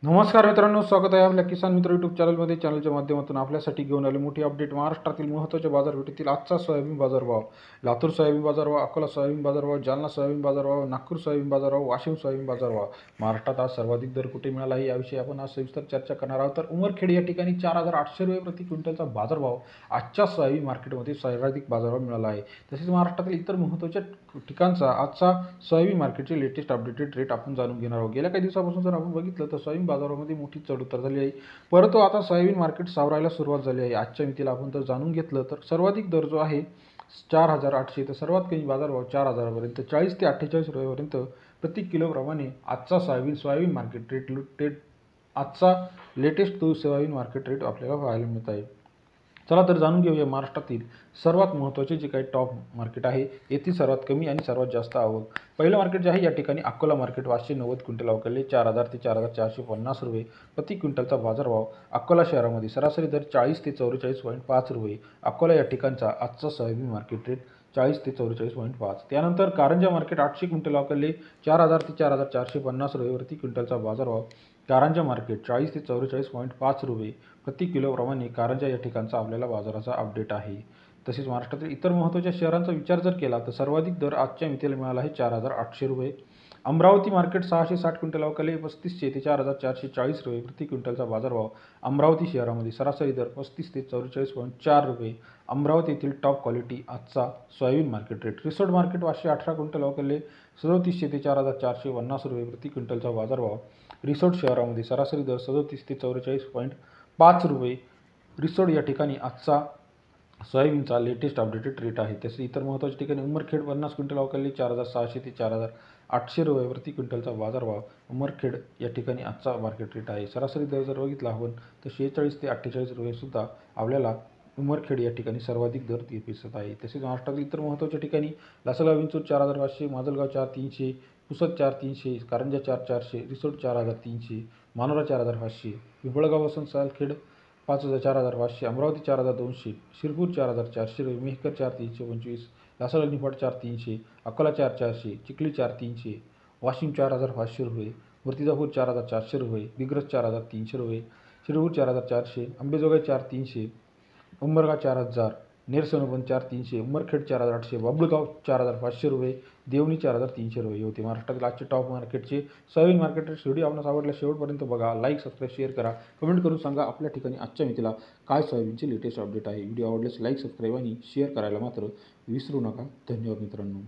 नमस्कार मित्रांनो, स्वागत आहे आपल्या किसान मित्र यूट्यूब चॅनलमध्ये. चॅनलच्या माध्यमातून आपल्यासाठी घेऊन आले मोठी अपडेट. महाराष्ट्रातील महत्त्वाच्या बाजारपेठेतील आजचा सोयाबीन बाजारभाव. लातूर सोयाबीन बाजारभाव, अकोला सोयाबीन बाजारभाव, जालना सोयाबीन बाजारभाव, नागपूर सोयाबीन बाजारभाव, वाशिम सोयाबीन बाजारभाव. महाराष्ट्रात आज सर्वाधिक दर कुठे मिळाला आहे याविषयी आपण आज सविस्तर चर्चा करणार आहोत. तर उमरखेड या ठिकाणी 4,800 रुपये प्रति क्विंटलचा बाजारभाव आजच्या सोयाबीन मार्केटमध्ये सर्वाधिक बाजारभाव मिळाला आहे. तसेच महाराष्ट्रातील इतर महत्त्वाच्या ठिकाणचा आजचा सोयाबीन मार्केटचे लेटेस्ट अपडेटेड रेट आपण जाणून घेणार आहोत. गेल्या काही दिवसापासून जर आपण बघितलं तर सोयाबीन बाजारामध्ये मोठी चढउतार झाली आहे, परंतु आता सोयाबीन मार्केट सावरायला सुरुवात झाली आहे. आजच्या मितीला आपण जर जाणून घेतलं तर सर्वाधिक दर जो आहे 4,800, तर सर्वात कमी बाजारभाव 4,000पर्यंत, 40 ते 48 रुपयापर्यंत प्रति किलोप्रमाणे आजचा सोयाबीन मार्केट रेट आजचा लेटेस्ट सोयाबीन मार्केट रेट आपल्याला पाहायला मिळत आहे. चला तर जाणून घेऊया महाराष्ट्रातील सर्वात महत्त्वाचे जे काही टॉप मार्केट आहे येथील सर्वात कमी आणि सर्वात जास्त आवक. पहिलं मार्केट जे आहे या ठिकाणी अकोला मार्केट 590 क्विंटल अवकाले 4,000 ते 4,450 रुपये प्रति क्विंटलचा बाजारभाव. अकोला शहरामध्ये सरासरी दर 40 ते 44.5 रुपये. अकोला या ठिकाणचा आजचा सोयाबीन मार्केट रेट 40 ते 44.5. त्यानंतर कारंजा मार्केट 800 क्विंटल अवकाले 4,000 ते 4,450 रुपये प्रति क्विंटलचा बाजारभाव. कारंजा मार्केट 40 ते 44.5 रुपये प्रति किलोप्रमाणे कारंजा या ठिकाणचा आपल्याला बाजाराचा अपडेट आहे. तसेच महाराष्ट्रातील इतर महत्त्वाच्या शहरांचा विचार जर केला तर सर्वाधिक दर आजच्या मितीला मिळाला आहे 4,800 रुपये. अमरावती मार्केट 660 क्विंटल अवकाले 3,500 ते 4,440 रुपये प्रति क्विंटलचा बाजारभाव. अमरावती शहरामध्ये सरासरी दर 35 ते 44.4 रुपये. अमरावती येथील टॉप क्वालिटी आजचा soybean market rate. Risod market 518 quintal अवकाले 3700 ते 4,450 रुपये प्रति क्विंटलचा बाजारभाव. रिसोड शहरामध्ये सरासरी दर 37 ते 44.5 रुपये. रिसोड या ठिकाणी आजचा सोयाबीनचा लेटेस्ट अपडेटेड रेट आहे. तसेच इतर महत्त्वाच्या ठिकाणी उमरखेड 50 क्विंटल अवकाले 4,600 ते 4,800 रुपये प्रति क्विंटलचा बाजारभाव. उमरखेड या ठिकाणी आजचा मार्केट रेट आहे. सरासरी दर जर बघितला आपण तर 46 ते 48 रुपयेसुद्धा आपल्याला उमरखेड या ठिकाणी सर्वाधिक दर दिसत आहे. तसेच महाराष्ट्रातील इतर महत्त्वाच्या ठिकाणी लासलगाव विंचूर 4,500, माजलगाव 4,300, पुसद 4,300, कारंजा 4,400, रिसोड 4,300, मानोरा 4,500, पिंपळगाव वसंत सालखेड 4,500, अमरावती 4,200, शिरपूर 4,400 रुपये, मेहकर 4,325, लासलगाव निफाड 4,300, अकोला 4,400, चिखली 4,300, वाशिम 4,500 रुपये, मूर्तिजापूर 4,400 रुपये, दिग्रस 4,300 रुपये, शिरपूर 4,400, अंबेजोगाई 4,300, उंबरगा 4,000, नेरसोनबन 4,300, उमरखेड 4,800, बाबुळगाव 4,500 रुपये, देवणी 4,300 रुपये होते. महाराष्ट्रातील आजचे टॉप मार्केटचे सोयाबीन मार्केट रेट. व्हिडिओ आपल्याला आवडला शेवटपर्यंत बघा, लाईक सबस्क्राईब शेअर करा, कमेंट करून सांगा आपल्या ठिकाणी आजच्या मितीला काय सोयाबीनचे लेटेस्ट अपडेट आहे. व्हिडिओ आवडल्यास लाईक सबस्क्राईब आणि शेअर करायला मात्र विसरू नका. धन्यवाद मित्रांनो.